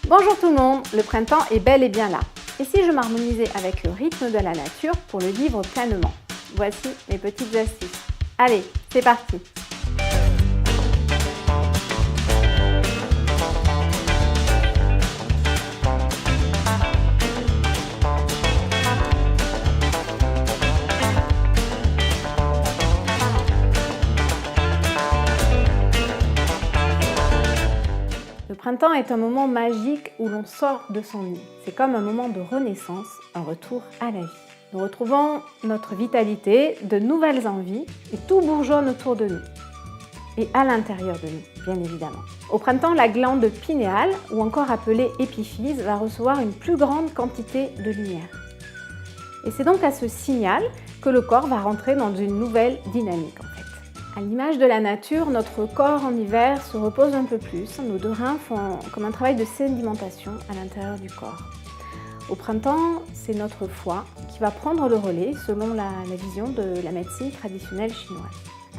Bonjour tout le monde, le printemps est bel et bien là. Et si je m'harmonisais avec le rythme de la nature pour le vivre pleinement? Voici mes petites astuces. Allez, c'est parti! Le printemps est un moment magique où l'on sort de son nid. C'est comme un moment de renaissance, un retour à la vie. Nous retrouvons notre vitalité, de nouvelles envies et tout bourgeonne autour de nous. Et à l'intérieur de nous, bien évidemment. Au printemps, la glande pinéale, ou encore appelée épiphyse, va recevoir une plus grande quantité de lumière. Et c'est donc à ce signal que le corps va rentrer dans une nouvelle dynamique en fait. À l'image de la nature, notre corps en hiver se repose un peu plus. Nos deux reins font comme un travail de sédimentation à l'intérieur du corps. Au printemps, c'est notre foie qui va prendre le relais selon la vision de la médecine traditionnelle chinoise.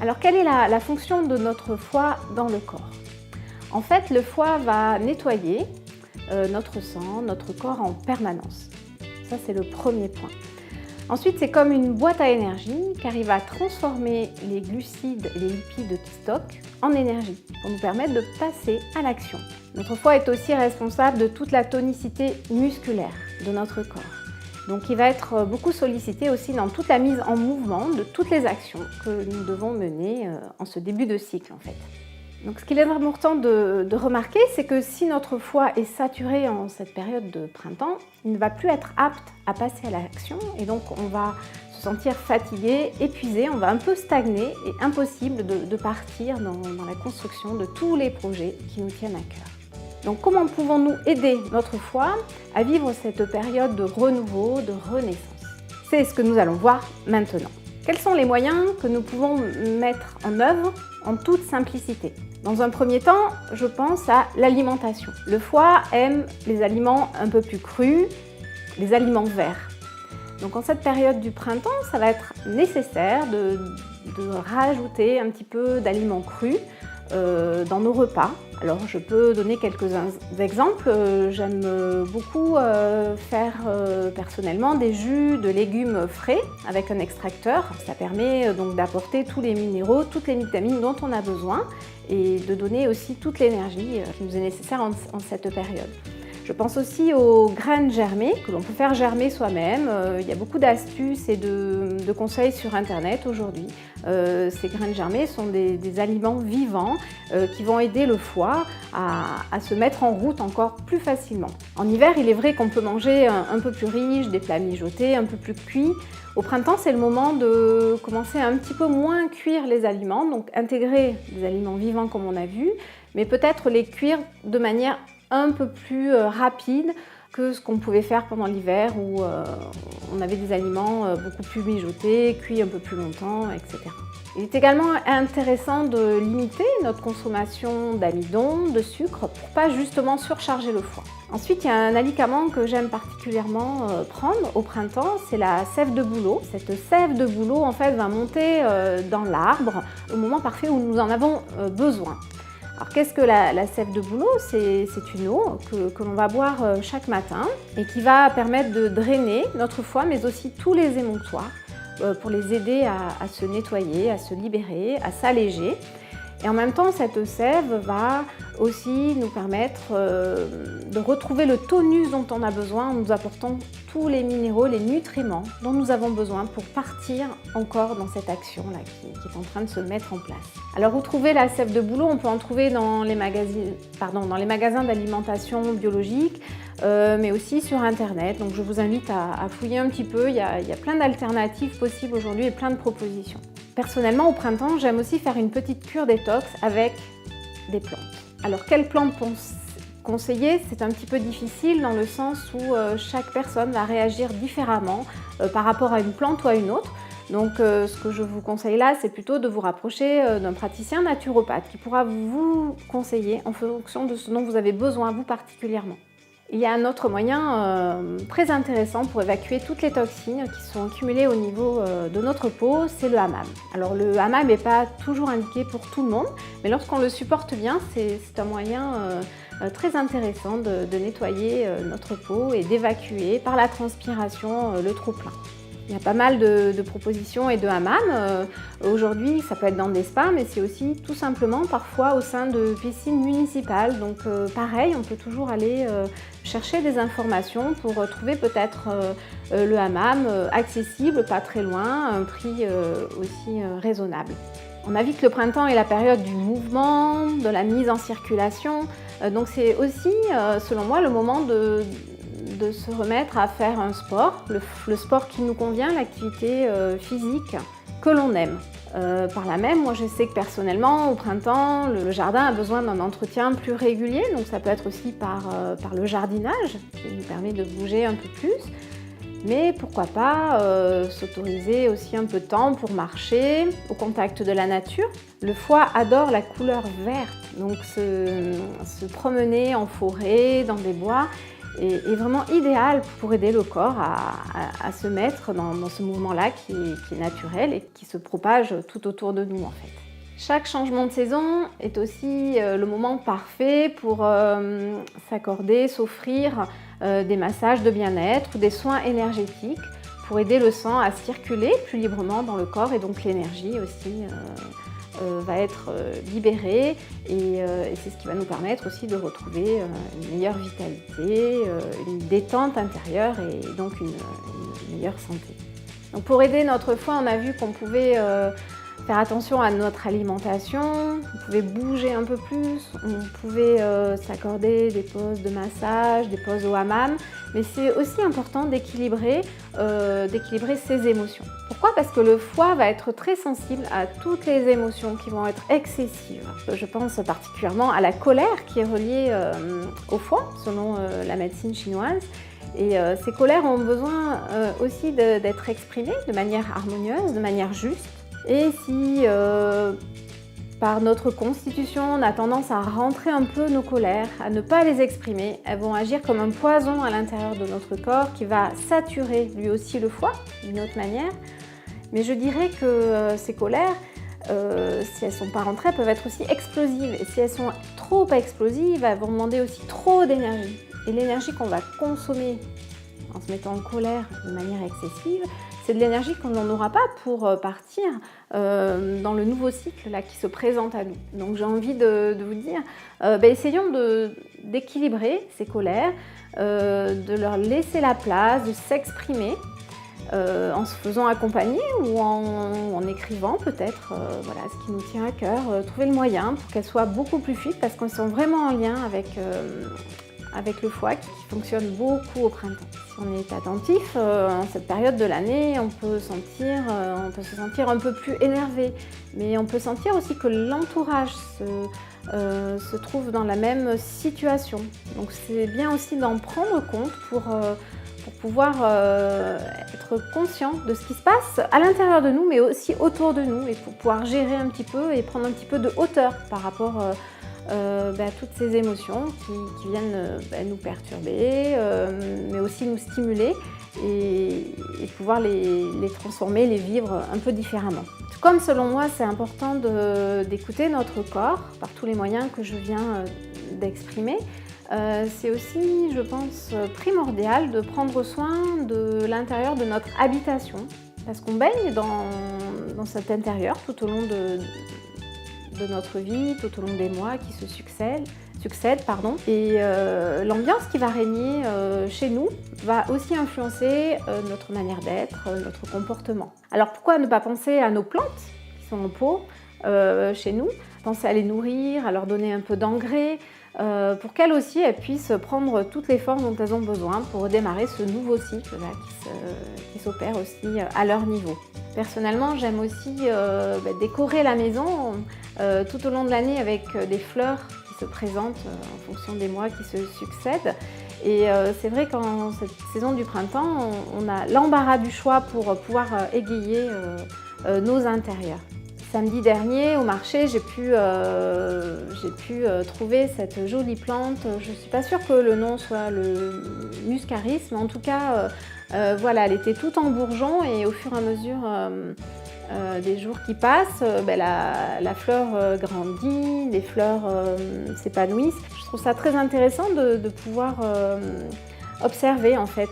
Alors, quelle est la fonction de notre foie dans le corps? En fait, le foie va nettoyer notre sang, notre corps en permanence. Ça, c'est le premier point. Ensuite, c'est comme une boîte à énergie car il va transformer les glucides et les lipides qui stockent en énergie pour nous permettre de passer à l'action. Notre foie est aussi responsable de toute la tonicité musculaire de notre corps. Donc il va être beaucoup sollicité aussi dans toute la mise en mouvement de toutes les actions que nous devons mener en ce début de cycle en fait. Donc, ce qu'il est important de remarquer, c'est que si notre foie est saturé en cette période de printemps, il ne va plus être apte à passer à l'action et donc on va se sentir fatigué, épuisé, on va un peu stagner et impossible de partir dans la construction de tous les projets qui nous tiennent à cœur. Donc comment pouvons-nous aider notre foie à vivre cette période de renouveau, de renaissance? C'est ce que nous allons voir maintenant. Quels sont les moyens que nous pouvons mettre en œuvre en toute simplicité? Dans un premier temps, je pense à l'alimentation. Le foie aime les aliments un peu plus crus, les aliments verts. Donc en cette période du printemps, ça va être nécessaire de rajouter un petit peu d'aliments crus dans nos repas. Alors je peux donner quelques exemples. J'aime beaucoup faire personnellement des jus de légumes frais avec un extracteur. Ça permet donc d'apporter tous les minéraux, toutes les vitamines dont on a besoin et de donner aussi toute l'énergie qui nous est nécessaire en cette période. Je pense aussi aux graines germées que l'on peut faire germer soi-même. Il y a beaucoup d'astuces et de conseils sur internet aujourd'hui. Ces graines germées sont des aliments vivants qui vont aider le foie à se mettre en route encore plus facilement. En hiver, il est vrai qu'on peut manger un peu plus riche, des plats mijotés, un peu plus cuits. Au printemps, c'est le moment de commencer à un petit peu moins cuire les aliments, donc intégrer des aliments vivants comme on a vu, mais peut-être les cuire de manière un peu plus rapide que ce qu'on pouvait faire pendant l'hiver où on avait des aliments beaucoup plus mijotés, cuits un peu plus longtemps, etc. Il est également intéressant de limiter notre consommation d'amidon, de sucre, pour pas justement surcharger le foie. Ensuite, il y a un alicament que j'aime particulièrement prendre au printemps, c'est la sève de bouleau. Cette sève de bouleau en fait va monter dans l'arbre au moment parfait où nous en avons besoin. Alors qu'est-ce que la sève de bouleau? C'est une eau que l'on va boire chaque matin et qui va permettre de drainer notre foie mais aussi tous les émonctoires pour les aider à se nettoyer, à se libérer, à s'alléger. Et en même temps, cette sève va aussi nous permettre de retrouver le tonus dont on a besoin en nous apportant tous les minéraux, les nutriments dont nous avons besoin pour partir encore dans cette action-là qui est en train de se mettre en place. Alors, où trouver la sève de bouleau? On peut en trouver dans les magasins d'alimentation biologique, mais aussi sur Internet. Donc, je vous invite à fouiller un petit peu. Il y a plein d'alternatives possibles aujourd'hui et plein de propositions. Personnellement, au printemps, j'aime aussi faire une petite cure détox avec des plantes. Alors, quelles plantes conseiller? C'est un petit peu difficile dans le sens où chaque personne va réagir différemment par rapport à une plante ou à une autre. Donc, ce que je vous conseille là, c'est plutôt de vous rapprocher d'un praticien naturopathe qui pourra vous conseiller en fonction de ce dont vous avez besoin, vous particulièrement. Il y a un autre moyen très intéressant pour évacuer toutes les toxines qui sont accumulées au niveau de notre peau, c'est le hammam. Alors le hammam n'est pas toujours indiqué pour tout le monde, mais lorsqu'on le supporte bien, c'est un moyen très intéressant de nettoyer notre peau et d'évacuer par la transpiration le trop-plein. Il y a pas mal de propositions et de hammams. Aujourd'hui, ça peut être dans des spas, mais c'est aussi tout simplement parfois au sein de piscines municipales. Donc pareil, on peut toujours aller chercher des informations pour trouver peut-être le hammam accessible, pas très loin, à un prix aussi raisonnable. On a vu que le printemps est la période du mouvement, de la mise en circulation. Donc c'est aussi, selon moi, le moment de se remettre à faire un sport, le sport qui nous convient, l'activité physique que l'on aime. Par là même, moi je sais que personnellement, au printemps, le jardin a besoin d'un entretien plus régulier, donc ça peut être aussi par le jardinage, qui nous permet de bouger un peu plus. Mais pourquoi pas s'autoriser aussi un peu de temps pour marcher au contact de la nature. Le foie adore la couleur verte, donc se promener en forêt, dans des bois, est vraiment idéal pour aider le corps à se mettre dans ce mouvement-là qui est naturel et qui se propage tout autour de nous en fait. Chaque changement de saison est aussi le moment parfait pour s'accorder, s'offrir des massages de bien-être ou des soins énergétiques pour aider le sang à circuler plus librement dans le corps et donc l'énergie aussi va être libérée et c'est ce qui va nous permettre aussi de retrouver une meilleure vitalité, une détente intérieure et donc une meilleure santé. Donc pour aider notre foie, on a vu qu'on pouvait faire attention à notre alimentation, on pouvait bouger un peu plus, on pouvait s'accorder des pauses de massage, des pauses au hammam, mais c'est aussi important d'équilibrer ses émotions. Pourquoi ? Parce que le foie va être très sensible à toutes les émotions qui vont être excessives. Je pense particulièrement à la colère qui est reliée au foie, selon la médecine chinoise. Et ces colères ont besoin aussi d'être exprimées de manière harmonieuse, de manière juste. Et si par notre constitution on a tendance à rentrer un peu nos colères, à ne pas les exprimer, elles vont agir comme un poison à l'intérieur de notre corps qui va saturer lui aussi le foie d'une autre manière. Mais je dirais que ces colères, si elles ne sont pas rentrées, elles peuvent être aussi explosives. Et si elles sont trop explosives, elles vont demander aussi trop d'énergie. Et l'énergie qu'on va consommer en se mettant en colère de manière excessive, c'est de l'énergie qu'on n'aura pas pour partir dans le nouveau cycle là, qui se présente à nous. Donc j'ai envie de vous dire, essayons d'équilibrer ces colères, de leur laisser la place, de s'exprimer en se faisant accompagner ou en écrivant peut-être voilà, ce qui nous tient à cœur, trouver le moyen pour qu'elles soient beaucoup plus fluides parce qu'elles sont vraiment en lien avec le foie qui fonctionne beaucoup au printemps. Si on est attentif, en cette période de l'année, on peut se sentir un peu plus énervé, mais on peut sentir aussi que l'entourage se trouve dans la même situation. Donc c'est bien aussi d'en prendre compte pour pouvoir être conscient de ce qui se passe à l'intérieur de nous, mais aussi autour de nous, et pour pouvoir gérer un petit peu et prendre un petit peu de hauteur par rapport à toutes ces émotions qui viennent nous perturber, mais aussi nous stimuler et pouvoir les transformer, les vivre un peu différemment. Tout comme selon moi, c'est important d'écouter notre corps par tous les moyens que je viens d'exprimer. C'est aussi, je pense, primordial de prendre soin de l'intérieur de notre habitation parce qu'on baigne dans cet intérieur tout au long de notre vie, tout au long des mois qui se succèdent. Et l'ambiance qui va régner chez nous va aussi influencer notre manière d'être, notre comportement. Alors pourquoi ne pas penser à nos plantes qui sont en pot chez nous, penser à les nourrir, à leur donner un peu d'engrais, pour qu'elles aussi elles puissent prendre toutes les formes dont elles ont besoin pour démarrer ce nouveau cycle là, qui s'opère aussi à leur niveau. Personnellement, j'aime aussi décorer la maison tout au long de l'année avec des fleurs qui se présentent en fonction des mois qui se succèdent. Et c'est vrai qu'en cette saison du printemps, on a l'embarras du choix pour pouvoir égayer nos intérieurs. Samedi dernier, au marché, j'ai pu trouver cette jolie plante. Je ne suis pas sûre que le nom soit le muscaris, mais en tout cas, voilà, elle était toute en bourgeons et au fur et à mesure, des jours qui passent, la fleur grandit, les fleurs s'épanouissent. Je trouve ça très intéressant de pouvoir observer en fait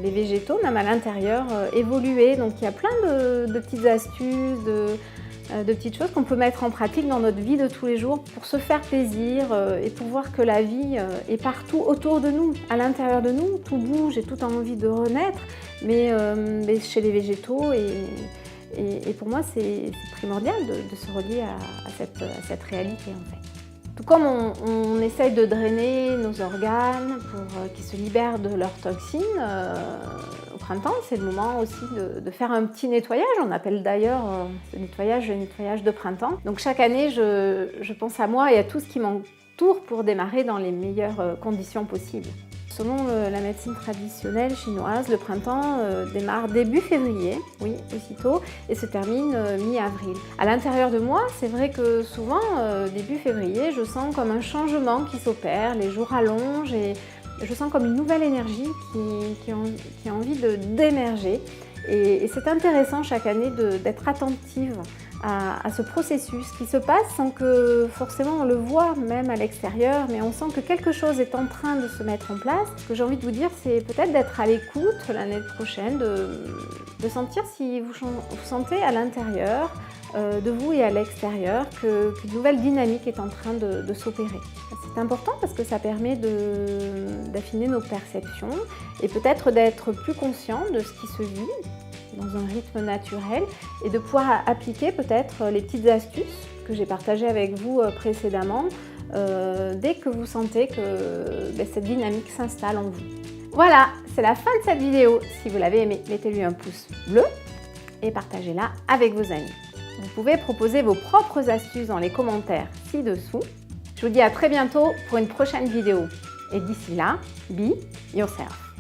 les végétaux, même à l'intérieur, évoluer. Donc il y a plein de petites astuces, de petites choses qu'on peut mettre en pratique dans notre vie de tous les jours pour se faire plaisir et pour voir que la vie est partout autour de nous, à l'intérieur de nous. Tout bouge et tout a envie de renaître, mais chez les végétaux et pour moi c'est primordial de se relier à cette réalité en fait. Tout comme on essaye de drainer nos organes pour qu'ils se libèrent de leurs toxines, au printemps, c'est le moment aussi de faire un petit nettoyage. On appelle d'ailleurs ce nettoyage le nettoyage de printemps. Donc chaque année, je pense à moi et à tout ce qui m'entoure pour démarrer dans les meilleures conditions possibles. Selon la médecine traditionnelle chinoise, le printemps démarre début février, oui, aussitôt, et se termine mi-avril. À l'intérieur de moi, c'est vrai que souvent, début février, je sens comme un changement qui s'opère, les jours allongent et je sens comme une nouvelle énergie qui a envie d'émerger. Et c'est intéressant chaque année d'être attentive à ce processus qui se passe sans que forcément on le voit même à l'extérieur, mais on sent que quelque chose est en train de se mettre en place. Ce que j'ai envie de vous dire, c'est peut-être d'être à l'écoute l'année prochaine, de sentir si vous sentez à l'intérieur de vous et à l'extérieur qu'une nouvelle dynamique est en train de s'opérer. C'est important parce que ça permet d'affiner nos perceptions et peut-être d'être plus conscient de ce qui se vit dans un rythme naturel et de pouvoir appliquer peut-être les petites astuces que j'ai partagées avec vous précédemment dès que vous sentez que cette dynamique s'installe en vous. Voilà, c'est la fin de cette vidéo. Si vous l'avez aimée, mettez-lui un pouce bleu et partagez-la avec vos amis. Vous pouvez proposer vos propres astuces dans les commentaires ci-dessous. Je vous dis à très bientôt pour une prochaine vidéo. Et d'ici là, be yourself.